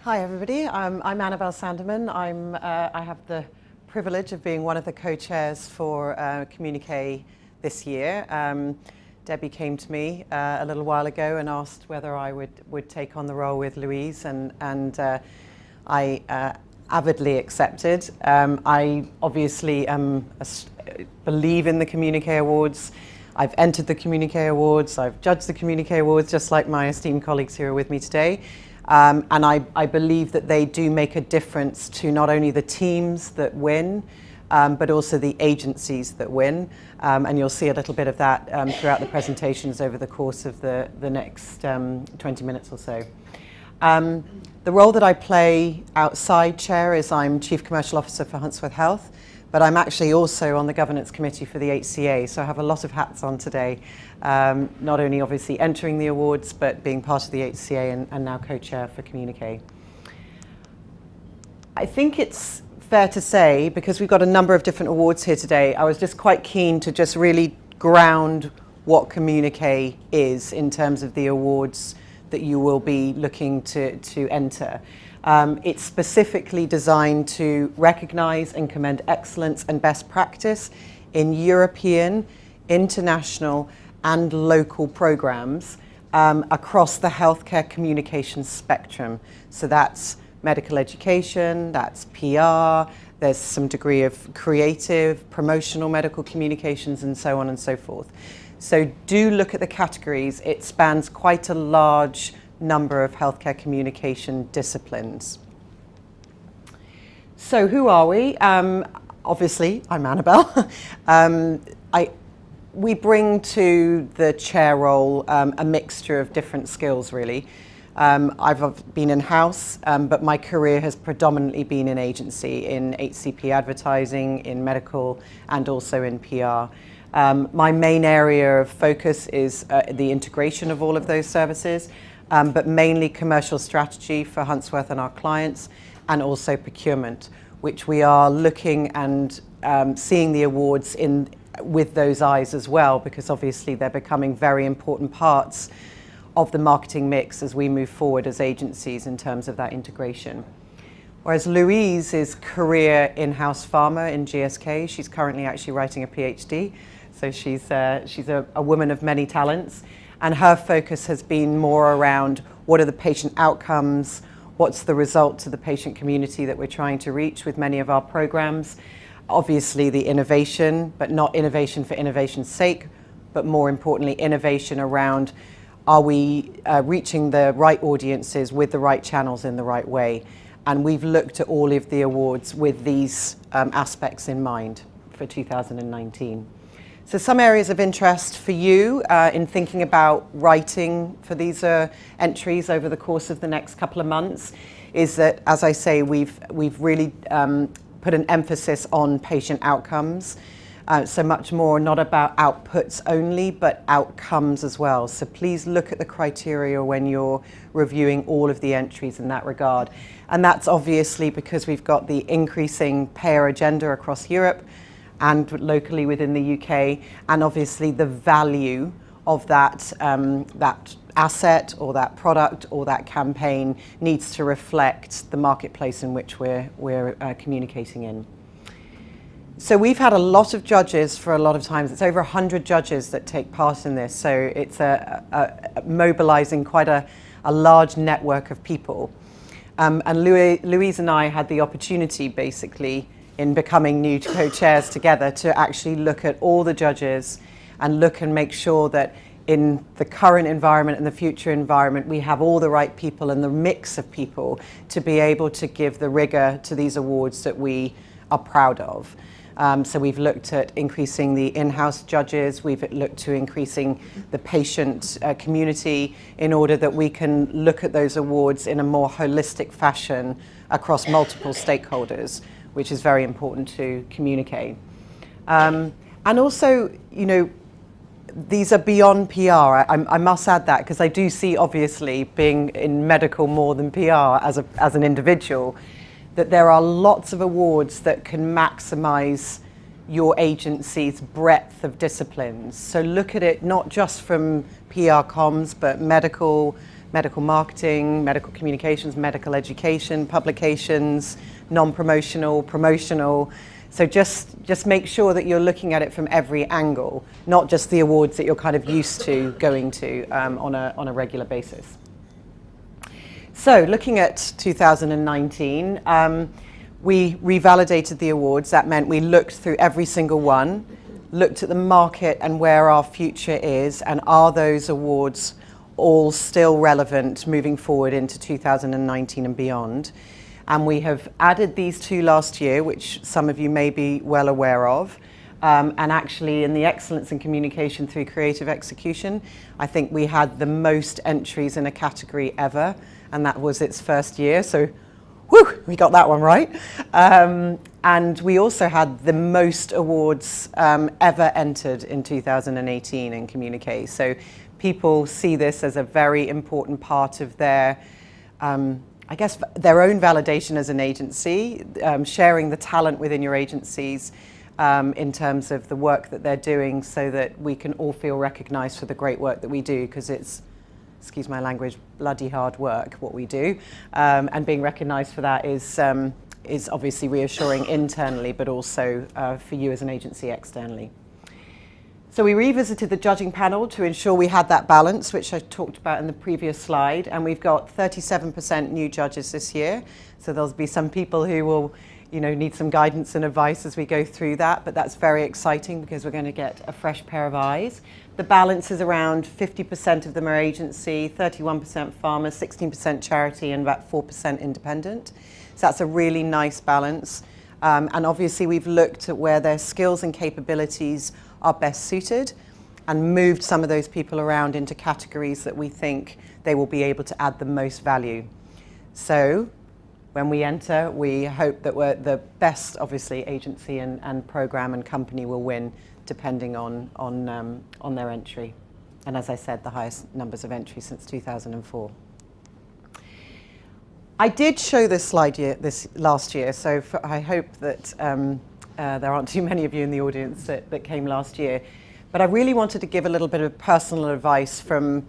Hi everybody, I'm Annabelle Sanderman. I have the privilege of being one of the co-chairs for Communiqué this year. Debbie came to me a little while ago and asked whether I would take on the role with Louise, and I avidly accepted. I obviously believe in the Communiqué Awards. I've entered the Communiqué Awards, I've judged the Communiqué Awards just like my esteemed colleagues who are with me today. And I believe that they do make a difference to not only the teams that win, but also the agencies that win. And you'll see a little bit of that throughout the presentations over the course of the next 20 minutes or so. The role that I play outside chair is I'm Chief Commercial Officer for Huntsworth Health, but I'm actually also on the governance committee for the HCA, so I have a lot of hats on today. Not only obviously entering the awards, but being part of the HCA and now co-chair for Communiqué. I think it's fair to say, because we've got a number of different awards here today, I was just quite keen to just really ground what Communiqué is in terms of the awards that you will be looking to enter. It's specifically designed to recognise and commend excellence and best practice in European, international and local programmes across the healthcare communications spectrum. So that's medical education, that's PR, there's some degree of creative, promotional medical communications and so on and so forth. So do look at the categories. It spans quite a large number of healthcare communication disciplines. So who are we? Obviously, I'm Annabelle. We bring to the chair role a mixture of different skills, really. I've been in-house, but my career has predominantly been in agency, in HCP advertising, in medical, and also in PR. My main area of focus is the integration of all of those services, but mainly commercial strategy for Huntsworth and our clients, and also procurement, which we are looking and seeing the awards with those eyes as well, because obviously they're becoming very important parts of the marketing mix as we move forward as agencies in terms of that integration. Whereas Louise is career in-house pharma in GSK. She's currently actually writing a PhD. So she's a woman of many talents, and her focus has been more around what are the patient outcomes, what's the result to the patient community that we're trying to reach with many of our programs. Obviously the innovation, but not innovation for innovation's sake, but more importantly innovation around, are we reaching the right audiences with the right channels in the right way? And we've looked at all of the awards with these aspects in mind for 2019. So some areas of interest for you in thinking about writing for these entries over the course of the next couple of months is that, as I say, we've really put an emphasis on patient outcomes. So much more not about outputs only, but outcomes as well. So please look at the criteria when you're reviewing all of the entries in that regard. And that's obviously because we've got the increasing payer agenda across Europe and locally within the UK, and obviously the value of that asset or that product or that campaign needs to reflect the marketplace in which we're communicating in. So we've had a lot of judges for a lot of times. It's over 100 judges that take part in this, so it's mobilizing quite a large network of people. And Louise and I had the opportunity, basically, in becoming new co-chairs together, to actually look at all the judges and look and make sure that in the current environment and the future environment, we have all the right people and the mix of people to be able to give the rigor to these awards that we are proud of. So we've looked at increasing the in-house judges, we've looked to increasing the patient community in order that we can look at those awards in a more holistic fashion across multiple stakeholders, which is very important to Communiqué. And also, you know, these are beyond PR. I must add that, because I do see, obviously, being in medical more than PR as an individual, that there are lots of awards that can maximize your agency's breadth of disciplines. So look at it not just from PR comms, but medical, medical marketing, medical communications, medical education, publications, non-promotional, promotional. So just make sure that you're looking at it from every angle, not just the awards that you're kind of used to going to on a regular basis. So looking at 2019, we revalidated the awards. That meant we looked through every single one, looked at the market and where our future is, and are those awards all still relevant moving forward into 2019 and beyond. And we have added these two last year, which some of you may be well aware of. And actually in the Excellence in Communication through Creative Execution, I think we had the most entries in a category ever, and that was its first year. So, whew, we got that one right. And we also had the most awards ever entered in 2018 in Communiqué. So people see this as a very important part of their I guess their own validation as an agency, sharing the talent within your agencies in terms of the work that they're doing, so that we can all feel recognised for the great work that we do, because it's, excuse my language, bloody hard work what we do, and being recognised for that is obviously reassuring internally, but also for you as an agency externally. So we revisited the judging panel to ensure we had that balance, which I talked about in the previous slide, and we've got 37% new judges this year. So there'll be some people who will, need some guidance and advice as we go through that, but that's very exciting because we're going to get a fresh pair of eyes. The balance is around 50% of them are agency, 31% pharma, 16% charity, and about 4% independent. So that's a really nice balance. And obviously we've looked at where their skills and capabilities are best suited and moved some of those people around into categories that we think they will be able to add the most value. So when we enter, we hope that we're the best, obviously, agency and program and company will win, depending on their entry. And as I said, the highest numbers of entries since 2004. I did show this slide last year, so I hope that there aren't too many of you in the audience that came last year. But I really wanted to give a little bit of personal advice from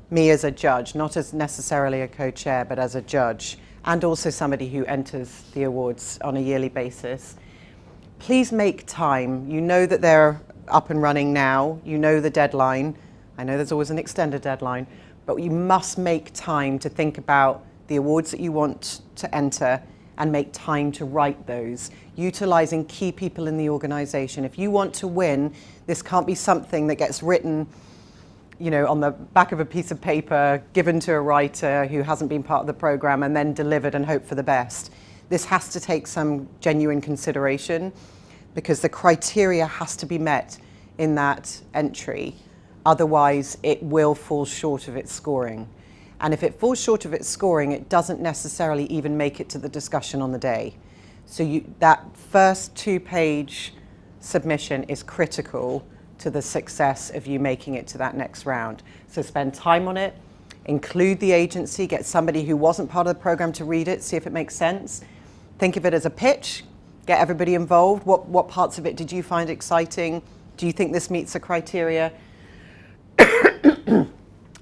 me as a judge, not as necessarily a co-chair, but as a judge, and also somebody who enters the awards on a yearly basis. Please make time. You know that they're up and running now. You know the deadline. I know there's always an extended deadline, but you must make time to think about the awards that you want to enter and make time to write those, utilising key people in the organisation. If you want to win, this can't be something that gets written, on the back of a piece of paper, given to a writer who hasn't been part of the programme, and then delivered and hope for the best. This has to take some genuine consideration, because the criteria has to be met in that entry. Otherwise, it will fall short of its scoring. And if it falls short of its scoring, it doesn't necessarily even make it to the discussion on the day. So that first 2-page submission is critical to the success of you making it to that next round. So spend time on it, include the agency, get somebody who wasn't part of the program to read it, see if it makes sense. Think of it as a pitch, get everybody involved. What parts of it did you find exciting? Do you think this meets the criteria?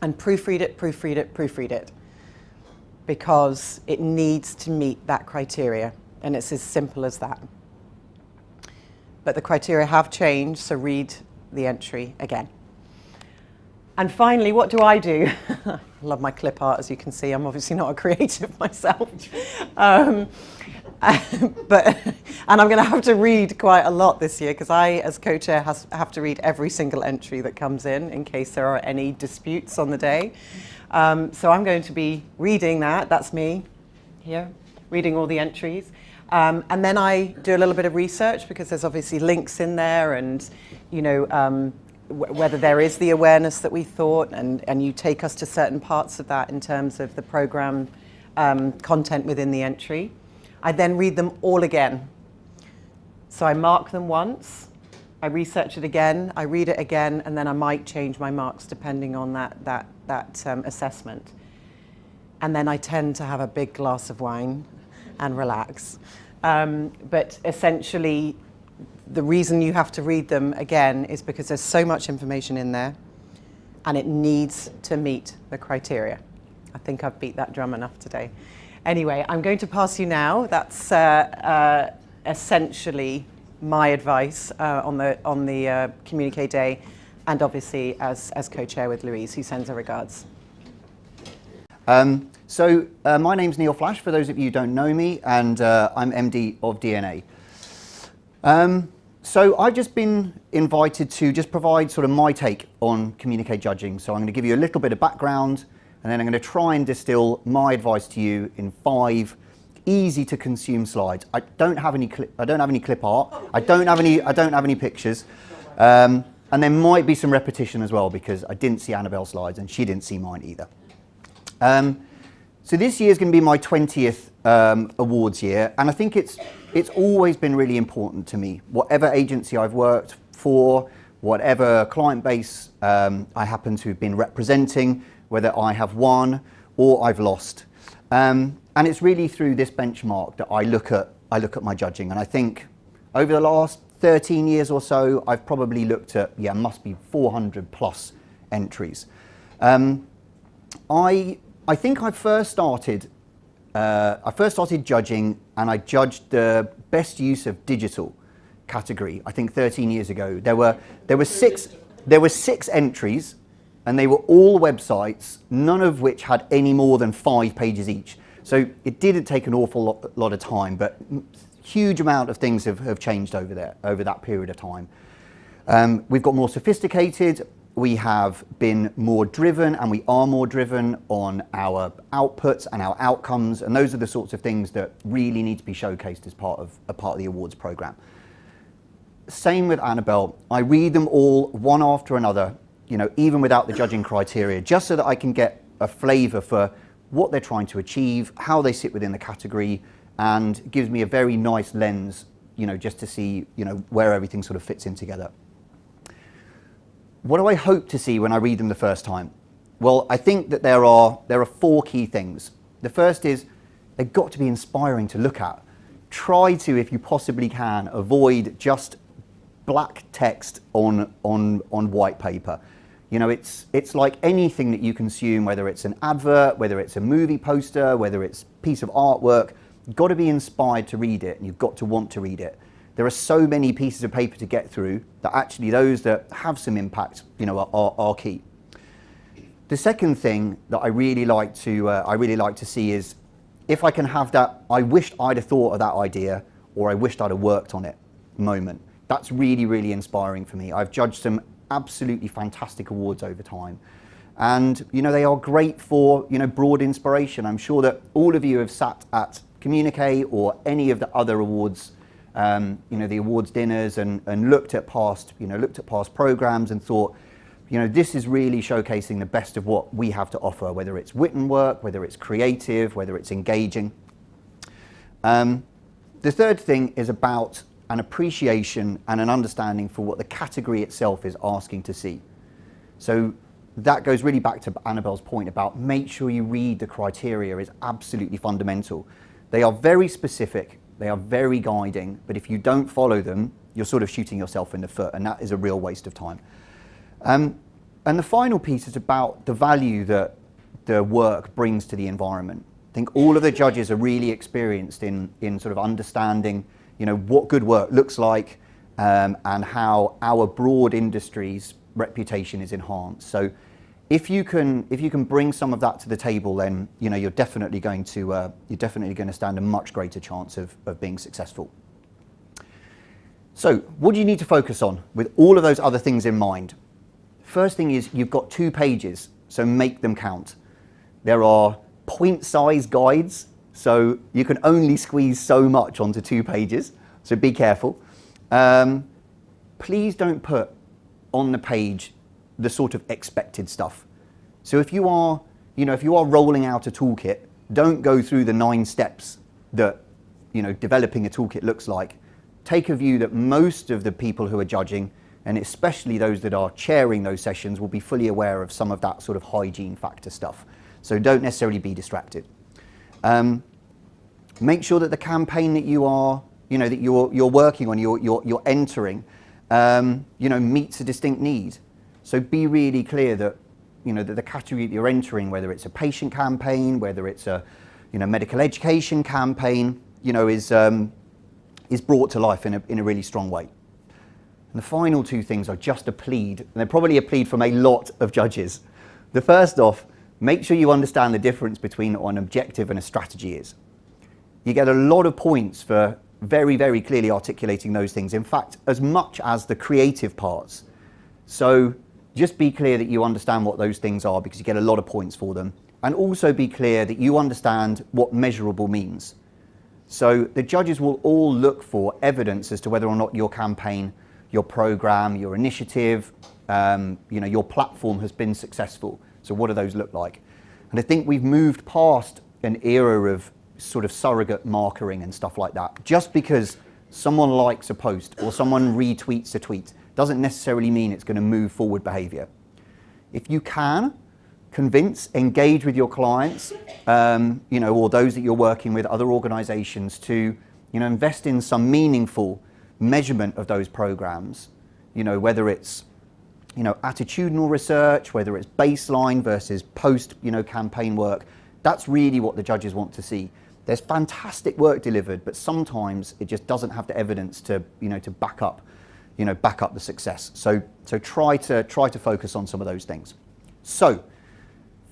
And proofread it, proofread it, proofread it, because it needs to meet that criteria, and it's as simple as that. But the criteria have changed, so read the entry again. And finally, what do? I love my clip art, as you can see. I'm obviously not a creative myself. And I'm going to have to read quite a lot this year, because I, as co-chair, have to read every single entry that comes in case there are any disputes on the day. So I'm going to be reading that. That's me here, reading all the entries. And then I do a little bit of research, because there's obviously links in there, and whether there is the awareness that we thought, and you take us to certain parts of that in terms of the program content within the entry. I then read them all again. So I mark them once, I research it again, I read it again, and then I might change my marks depending on that assessment. And then I tend to have a big glass of wine and relax. But essentially, the reason you have to read them again is because there's so much information in there, and it needs to meet the criteria. I think I've beat that drum enough today. Anyway, I'm going to pass you now. That's essentially my advice on the Communiqué Day, and obviously as co-chair with Louise, who sends her regards. My name's Neil Flash, for those of you who don't know me, and I'm MD of DNA. So I've just been invited to just provide sort of my take on Communiqué judging. So I'm going to give you a little bit of background, and then I'm going to try and distill my advice to you in 5 easy to consume slides. I don't have any clip art. I don't have any pictures. And there might be some repetition as well, because I didn't see Annabelle's slides and she didn't see mine either. So this year is going to be my 20th awards year, and I think it's always been really important to me. Whatever agency I've worked for, whatever client base I happen to have been representing, whether I have won or I've lost. And it's really through this benchmark that I look at my judging. And I think over the last 13 years or so, I've probably looked at, must be 400 plus entries. I think I first started judging, and I judged the best use of digital category, I think 13 years ago. There were six entries, and they were all websites, none of which had any more than 5 pages each. So it didn't take an awful lot of time, but huge amount of things have changed over that period of time. We've got more sophisticated. We have been more driven, and we are more driven on our outputs and our outcomes, and those are the sorts of things that really need to be showcased as part of the awards program. Same with Annabelle. I read them all one after another, even without the judging criteria, just so that I can get a flavour for what they're trying to achieve, how they sit within the category, and gives me a very nice lens, just to see, where everything sort of fits in together. What do I hope to see when I read them the first time? Well, I think that there are 4 key things. The first is they've got to be inspiring to look at. Try to, if you possibly can, avoid just black text on white paper. It's like anything that you consume, whether it's an advert, whether it's a movie poster, whether it's a piece of artwork, you've got to be inspired to read it, and you've got to want to read it. There are so many pieces of paper to get through that actually those that have some impact, are key. The second thing that I really like to see is, if I can have that, I wished I'd have thought of that idea, or I wished I'd have worked on it moment. That's really, really inspiring for me. I've judged some absolutely fantastic awards over time, and they are great for broad inspiration. I'm sure that all of you have sat at Communiqué or any of the other awards, the awards dinners, and looked at past programs and thought, this is really showcasing the best of what we have to offer, whether it's written work, whether it's creative, whether it's engaging. The third thing is about an appreciation and an understanding for what the category itself is asking to see. So that goes really back to Annabelle's point about make sure you read the criteria is absolutely fundamental. They are very specific. They are very guiding, but if you don't follow them, you're sort of shooting yourself in the foot, and that is a real waste of time. And the final piece is about the value that the work brings to the environment. I think all of the judges are really experienced in sort of understanding, what good work looks like, and how our broad industry's reputation is enhanced. So if you can bring some of that to the table, then you're definitely going to stand a much greater chance of being successful. So what do you need to focus on with all of those other things in mind? First thing is you've got 2 pages, so make them count. There are point-size guides, so you can only squeeze so much onto 2 pages, so be careful. Please don't put on the page the sort of expected stuff. So if you are rolling out a toolkit, don't go through the 9 steps that, developing a toolkit looks like. Take a view that most of the people who are judging, and especially those that are chairing those sessions, will be fully aware of some of that sort of hygiene factor stuff. So don't necessarily be distracted. Make sure that the campaign that you are, that you're working on, you're entering, meets a distinct need. So be really clear that, the category that you're entering, whether it's a patient campaign, whether it's a medical education campaign, is brought to life in a really strong way. And the final two things are just a plead, and they're probably a plead from a lot of judges. The first off, make sure you understand the difference between what an objective and a strategy is. You get a lot of points for very, very clearly articulating those things. In fact, as much as the creative parts. So just be clear that you understand what those things are, because you get a lot of points for them. And also be clear that you understand what measurable means. So the judges will all look for evidence as to whether or not your campaign, your program, your initiative, your platform has been successful. So what do those look like? And I think we've moved past an era of sort of surrogate markering and stuff like that. Just because someone likes a post or someone retweets a tweet doesn't necessarily mean it's going to move forward behavior. If you can convince, engage with your clients, or those that you're working with, other organizations, to invest in some meaningful measurement of those programs, whether it's attitudinal research, whether it's baseline versus post campaign work, that's really what the judges want to see. There's fantastic work delivered, but sometimes it just doesn't have the evidence to back up the success. So try to focus on some of those things. So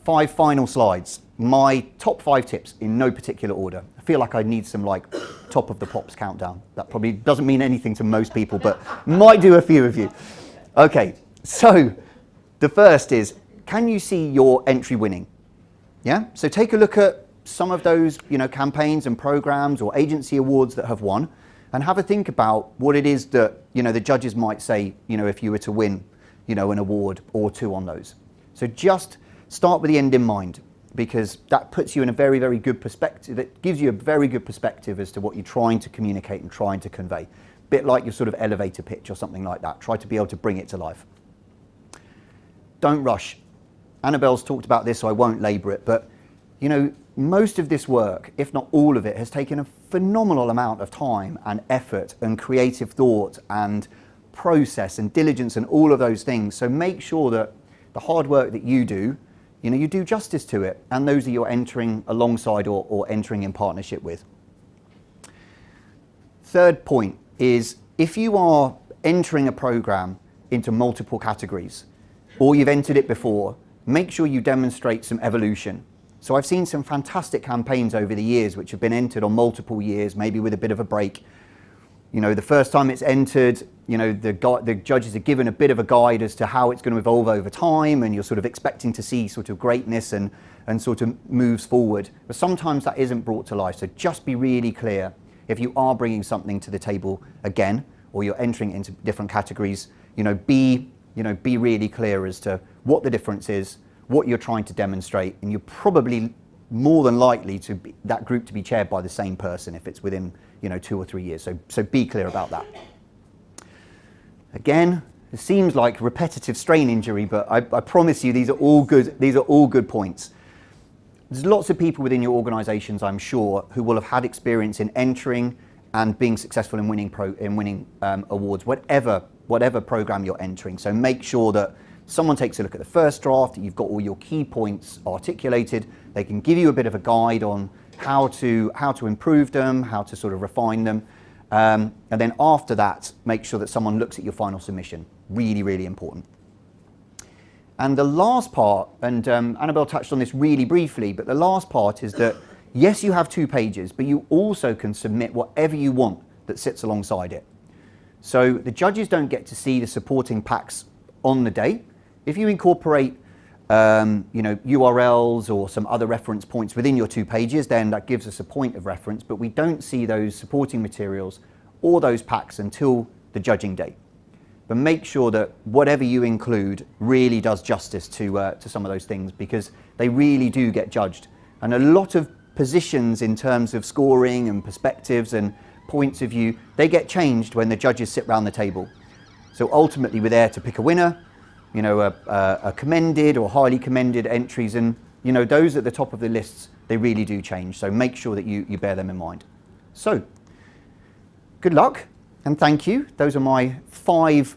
5 final slides. My top 5 tips in no particular order. I feel like I need some top of the pops countdown. That probably doesn't mean anything to most people, but might do a few of you. Okay, so the first is, can you see your entry winning? Yeah, so take a look at some of those campaigns and programs or agency awards that have won, and have a think about what it is that the judges might say if you were to win an award or 2 on those. So just start with the end in mind, because that puts you in a very, very good perspective. It gives you a very good perspective as to what you're trying to communicate and trying to convey. Bit like your sort of elevator pitch or something like that. Try to be able to bring it to life. Don't rush. Annabelle's talked about this, so I won't labour it, but most of this work, if not all of it, has taken a phenomenal amount of time and effort and creative thought and process and diligence and all of those things. So make sure that the hard work that you do, you do justice to it, and those that you're entering alongside or entering in partnership with. Third point is, if you are entering a program into multiple categories, or you've entered it before, make sure you demonstrate some evolution. So I've seen some fantastic campaigns over the years which have been entered on multiple years, maybe with a bit of a break. The first time it's entered, the judges are given a bit of a guide as to how it's going to evolve over time, and you're sort of expecting to see sort of greatness and sort of moves forward. But sometimes that isn't brought to life. So just be really clear if you are bringing something to the table again, or you're entering into different categories. Be really clear as to what the difference is, what you're trying to demonstrate, and you're probably more than likely to be that group to be chaired by the same person if it's within 2 or 3 years. So be clear about that. Again, it seems like repetitive strain injury, but I promise you these are all good. These are all good points. There's lots of people within your organisations, I'm sure, who will have had experience in entering and being successful in winning awards, whatever program you're entering. So make sure that someone takes a look at the first draft, that you've got all your key points articulated. They can give you a bit of a guide on how to improve them, how to sort of refine them. And then after that, make sure that someone looks at your final submission. Really, really important. And the last part, and Annabelle touched on this really briefly, but the last part is that, yes, you have 2 pages, but you also can submit whatever you want that sits alongside it. So the judges don't get to see the supporting packs on the day. If you incorporate URLs or some other reference points within your 2 pages, then that gives us a point of reference, but we don't see those supporting materials or those packs until the judging day. But make sure that whatever you include really does justice to some of those things, because they really do get judged. And a lot of positions in terms of scoring and perspectives and points of view, they get changed when the judges sit round the table. So ultimately we're there to pick a winner, a commended or highly commended entries, and those at the top of the lists, they really do change. So make sure that you bear them in mind. So good luck and thank you. Those are my five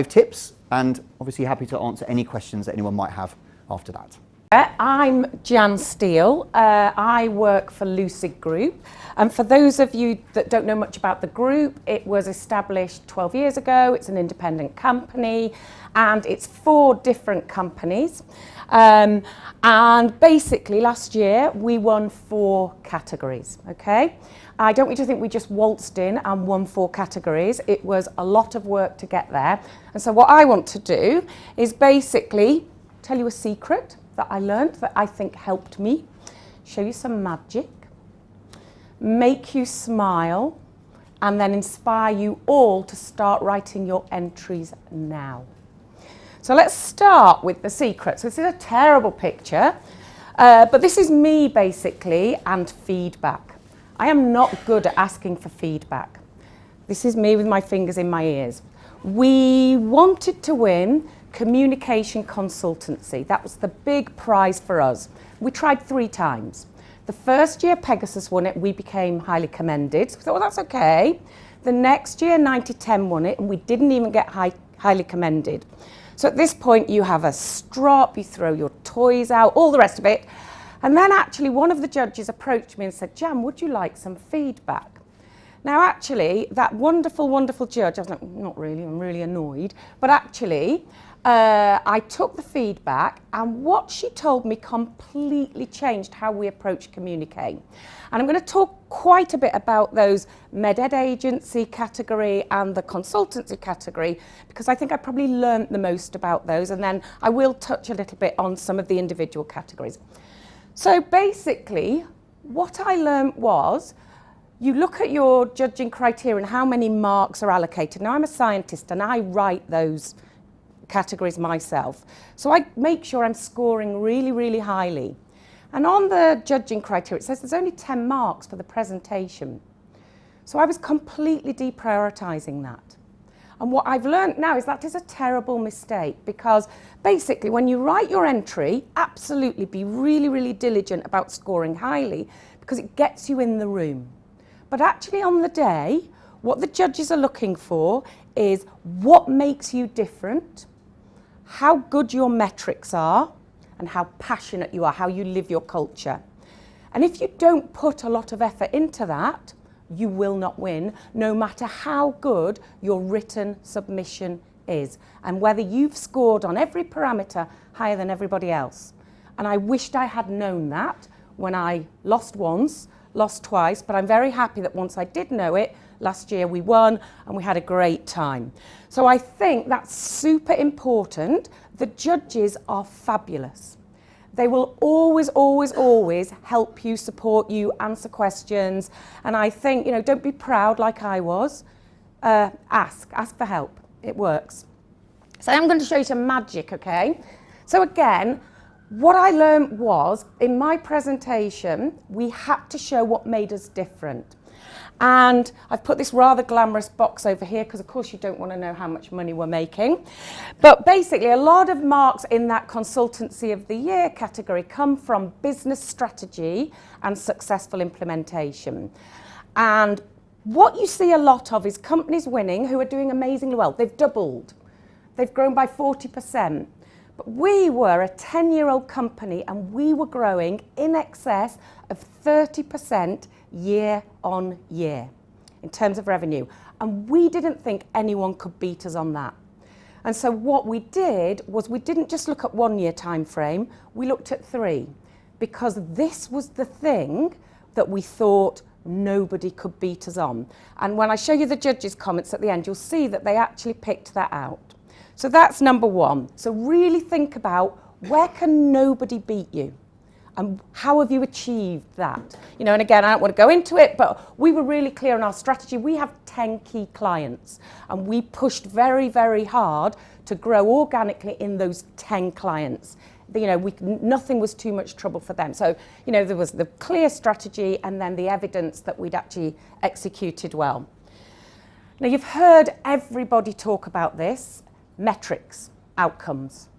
tips and obviously happy to answer any questions that anyone might have after that. I'm Jan Steele. I work for Lucid Group. And for those of you that don't know much about the group, it was established 12 years ago. It's an independent company and it's 4 different companies. And basically last year we won 4 categories, okay? I don't want you to think we just waltzed in and won 4 categories. It was a lot of work to get there. And so what I want to do is basically tell you a secret that I learned that I think helped me, show you some magic, make you smile, and then inspire you all to start writing your entries now. So let's start with the secret. So this is a terrible picture, but this is me basically and feedback. I am not good at asking for feedback. This is me with my fingers in my ears. We wanted to win communication consultancy. That was the big prize for us. We tried 3 times. The first year Pegasus won it, we became highly commended. So we thought, well, that's okay. The next year 9010 won it and we didn't even get highly commended. So at this point you have a strop, you throw your toys out, all the rest of it. And then actually one of the judges approached me and said, Jan, would you like some feedback? Now actually that wonderful, wonderful judge, I was like, not really, I'm really annoyed, but actually I took the feedback and what she told me completely changed how we approach Communiqué. And I'm going to talk quite a bit about those med-ed agency category and the consultancy category because I think I probably learned the most about those, and then I will touch a little bit on some of the individual categories. So basically what I learned was you look at your judging criteria and how many marks are allocated. Now I'm a scientist and I write those categories myself. So I make sure I'm scoring really, really highly. And on the judging criteria, it says there's only 10 marks for the presentation. So I was completely deprioritizing that. And what I've learned now is that is a terrible mistake because basically when you write your entry, absolutely be really, really diligent about scoring highly because it gets you in the room. But actually on the day, what the judges are looking for is what makes you different, how good your metrics are, and how passionate you are, how you live your culture. And if you don't put a lot of effort into that, you will not win, no matter how good your written submission is, and whether you've scored on every parameter higher than everybody else. And I wished I had known that when I lost once, lost twice, but I'm very happy that once I did know it, last year we won and we had a great time. So I think that's super important. The judges are fabulous. They will always, always, always help you, support you, answer questions. And I think, you know, don't be proud like I was. Ask for help. It works. So I'm going to show you some magic, okay? So again, what I learned was, in my presentation, we had to show what made us different. And I've put this rather glamorous box over here because of course you don't want to know how much money we're making. But basically a lot of marks in that consultancy of the year category come from business strategy and successful implementation. And what you see a lot of is companies winning who are doing amazingly well. They've doubled. They've grown by 40%. But we were a 10-year-old company and we were growing in excess of 30% year on year in terms of revenue. And we didn't think anyone could beat us on that. And so what we did was we didn't just look at 1 year time frame, we looked at 3, because this was the thing that we thought nobody could beat us on. And when I show you the judges' comments at the end, you'll see that they actually picked that out. So that's number 1. So really think about where can nobody beat you? And how have you achieved that? You know, and again, I don't want to go into it, but we were really clear on our strategy. We have 10 key clients and we pushed very, very hard to grow organically in those 10 clients. You know, nothing was too much trouble for them. So, you know, there was the clear strategy and then the evidence that we'd actually executed well. Now, you've heard everybody talk about this, metrics, outcomes.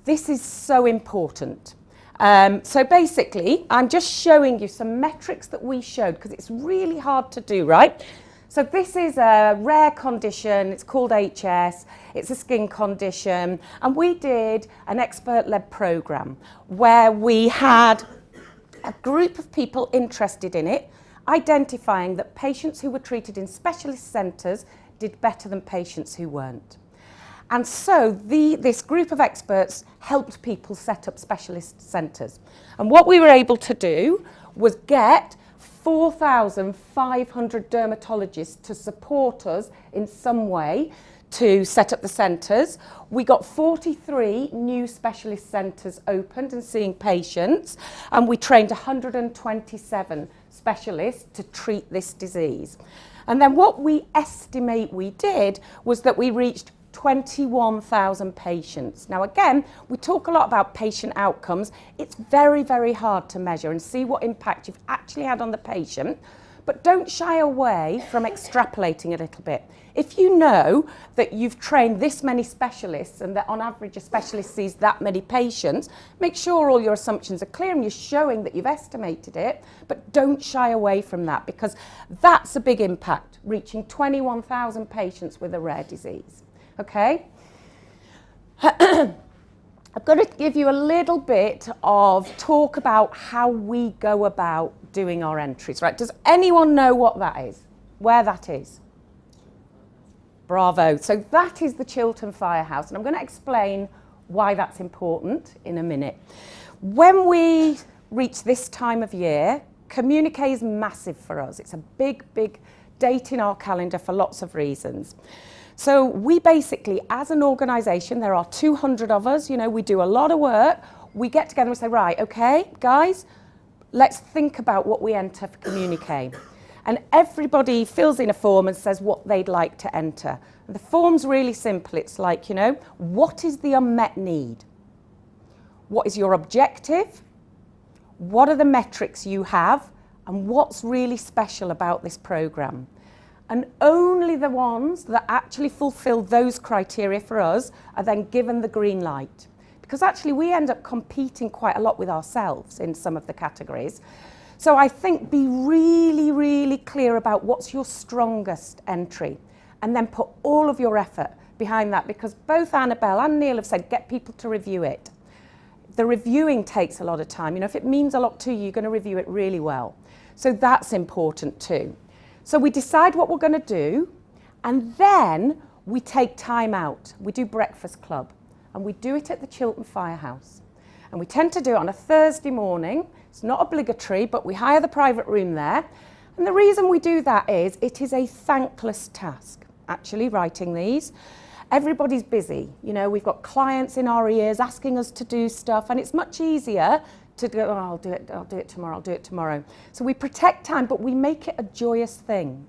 This is so important. So basically, I'm just showing you some metrics that we showed because it's really hard to do, right? So this is a rare condition, it's called HS, it's a skin condition, and we did an expert-led programme where we had a group of people interested in it, identifying that patients who were treated in specialist centres did better than patients who weren't. And so this group of experts helped people set up specialist centres. And what we were able to do was get 4,500 dermatologists to support us in some way to set up the centres. We got 43 new specialist centres opened and seeing patients, and we trained 127 specialists to treat this disease. And then what we estimate we did was that we reached 21,000 patients. Now again, we talk a lot about patient outcomes. It's very, very hard to measure and see what impact you've actually had on the patient, but don't shy away from extrapolating a little bit. If you know that you've trained this many specialists and that on average a specialist sees that many patients, make sure all your assumptions are clear and you're showing that you've estimated it, but don't shy away from that because that's a big impact, reaching 21,000 patients with a rare disease. Okay? I'm going to give you a little bit of talk about how we go about doing our entries, right? Does anyone know what that is? Where that is? Bravo. So that is the Chiltern Firehouse, and I'm going to explain why that's important in a minute. When we reach this time of year, Communiqué is massive for us. It's a big, big date in our calendar for lots of reasons. So we basically, as an organisation, there are 200 of us, you know, we do a lot of work. We get together and say, right, okay, guys, let's think about what we enter for Communiqué. And everybody fills in a form and says what they'd like to enter. And the form's really simple. It's like, you know, what is the unmet need? What is your objective? What are the metrics you have? And what's really special about this programme? And only the ones that actually fulfill those criteria for us are then given the green light. Because actually we end up competing quite a lot with ourselves in some of the categories. So I think be really, really clear about what's your strongest entry and then put all of your effort behind that, because both Annabelle and Neil have said get people to review it. The reviewing takes a lot of time. You know, if it means a lot to you, you're going to review it really well. So that's important too. So we decide what we're going to do, and then we take time out. We do breakfast club, and we do it at the Chiltern Firehouse. And we tend to do it on a Thursday morning. It's not obligatory, but we hire the private room there. And the reason we do that is it is a thankless task, actually, writing these. Everybody's busy. You know, we've got clients in our ears asking us to do stuff, and it's much easier to go, oh, I'll do it tomorrow. So we protect time, but we make it a joyous thing.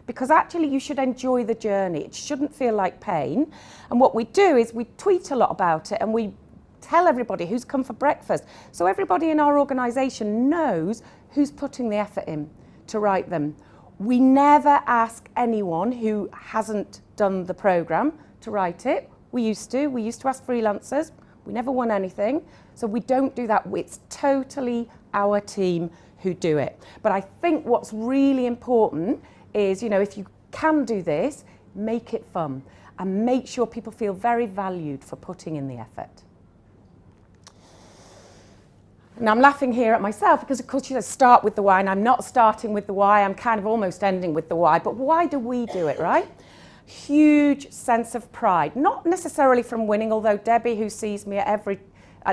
Because actually you should enjoy the journey. It shouldn't feel like pain. And what we do is we tweet a lot about it and we tell everybody who's come for breakfast. So everybody in our organisation knows who's putting the effort in to write them. We never ask anyone who hasn't done the programme to write it. We used to ask freelancers. We never won anything. So we don't do that. It's totally our team who do it. But I think what's really important is, you know, if you can do this, make it fun and make sure people feel very valued for putting in the effort. Now I'm laughing here at myself because of course you start with the why, and I'm not starting with the why, I'm kind of almost ending with the why. But why do we do it, right? Huge sense of pride, not necessarily from winning, although Debbie, who sees me at every,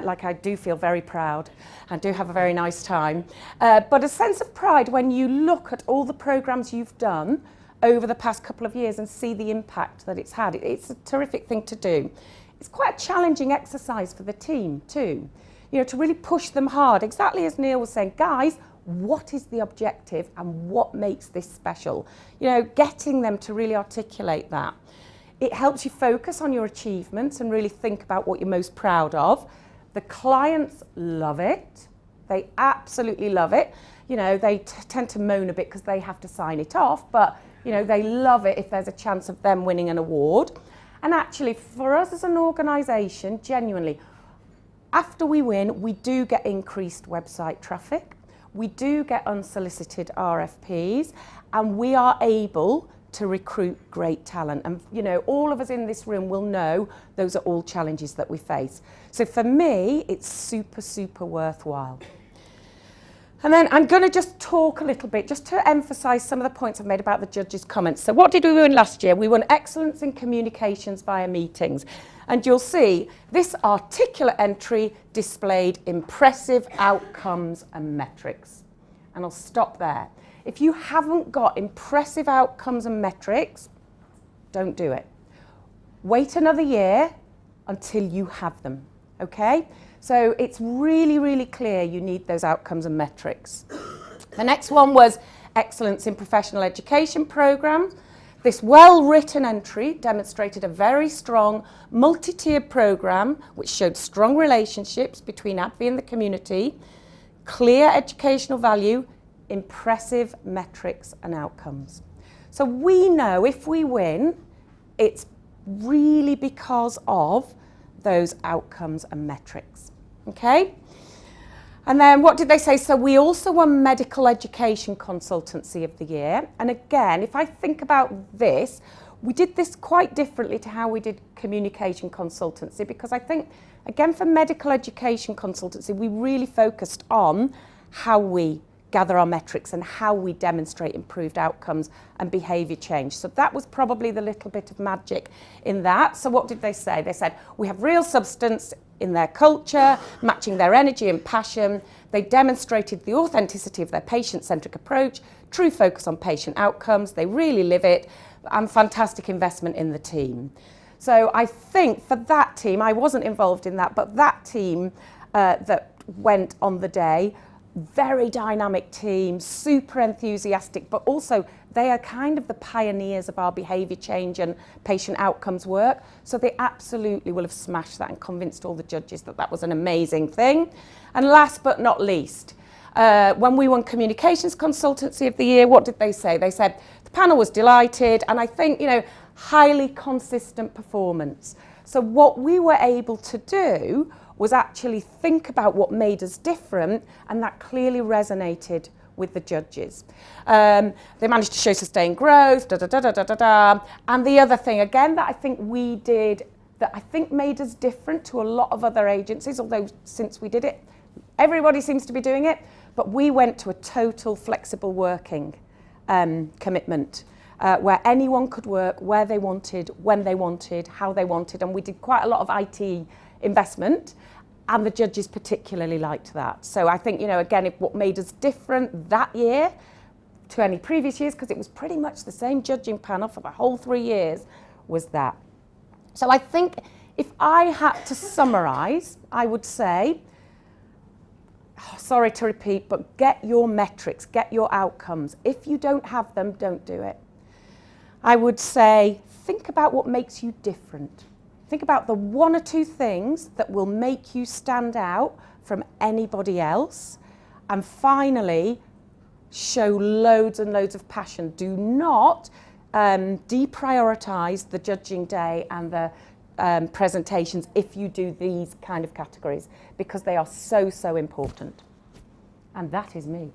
like I do feel very proud and do have a very nice time, but a sense of pride when you look at all the programmes you've done over the past couple of years and see the impact that it's had. It's a terrific thing to do. It's quite a challenging exercise for the team too, you know, to really push them hard, exactly as Neil was saying, guys, what is the objective and what makes this special? You know, getting them to really articulate that. It helps you focus on your achievements and really think about what you're most proud of. The clients love it. They absolutely love it. You know, they tend to moan a bit because they have to sign it off, but, you know, they love it if there's a chance of them winning an award. And actually, for us as an organisation, genuinely, after we win, we do get increased website traffic. we do get unsolicited RFPs, and we are able to recruit great talent. And you know, all of us in this room will know those are all challenges that we face. So for me, it's super, super worthwhile. And then I'm going to just talk a little bit, just to emphasise some of the points I've made about the judges' comments. So what did we win last year? We won excellence in communications via meetings. And you'll see this articulate entry displayed impressive outcomes and metrics. And I'll stop there. If you haven't got impressive outcomes and metrics, don't do it. Wait another year until you have them, okay? So it's really, really clear you need those outcomes and metrics. The next one was excellence in professional education programs. This well-written entry demonstrated a very strong multi-tiered program which showed strong relationships between ADVI and the community, clear educational value, impressive metrics and outcomes. So we know if we win, it's really because of those outcomes and metrics, okay? And then what did they say? So we also won Medical Education Consultancy of the Year. And again, if I think about this, we did this quite differently to how we did Communication Consultancy, because I think, again, for Medical Education Consultancy, we really focused on how we gather our metrics and how we demonstrate improved outcomes and behaviour change. So that was probably the little bit of magic in that. So what did they say? They said, we have real substance in their culture, matching their energy and passion. They demonstrated the authenticity of their patient-centric approach, true focus on patient outcomes, they really live it, and fantastic investment in the team. So I think for that team, I wasn't involved in that, but that team that went on the day, very dynamic team, super enthusiastic, but also they are kind of the pioneers of our behaviour change and patient outcomes work. So they absolutely will have smashed that and convinced all the judges that that was an amazing thing. And last but not least, when we won Communications Consultancy of the Year, what did they say? They said the panel was delighted, and I think, you know, highly consistent performance. So what we were able to do was actually think about what made us different, and that clearly resonated with the judges. They managed to show sustained growth, And the other thing, again, that I think we did, that I think made us different to a lot of other agencies, although since we did it, everybody seems to be doing it, but we went to a total flexible working commitment, where anyone could work where they wanted, when they wanted, how they wanted, and we did quite a lot of IT investment, and the judges particularly liked that. So I think, you know, again, what made us different that year to any previous years, because it was pretty much the same judging panel for the whole 3 years, was that. So I think if I had to summarise, I would say, sorry to repeat, but get your metrics, get your outcomes. If you don't have them, don't do it. I would say, think about what makes you different. Think about the 1 or 2 things that will make you stand out from anybody else. And finally, show loads and loads of passion. Do not deprioritise the judging day and the presentations if you do these kind of categories, because they are so, so important. And that is me.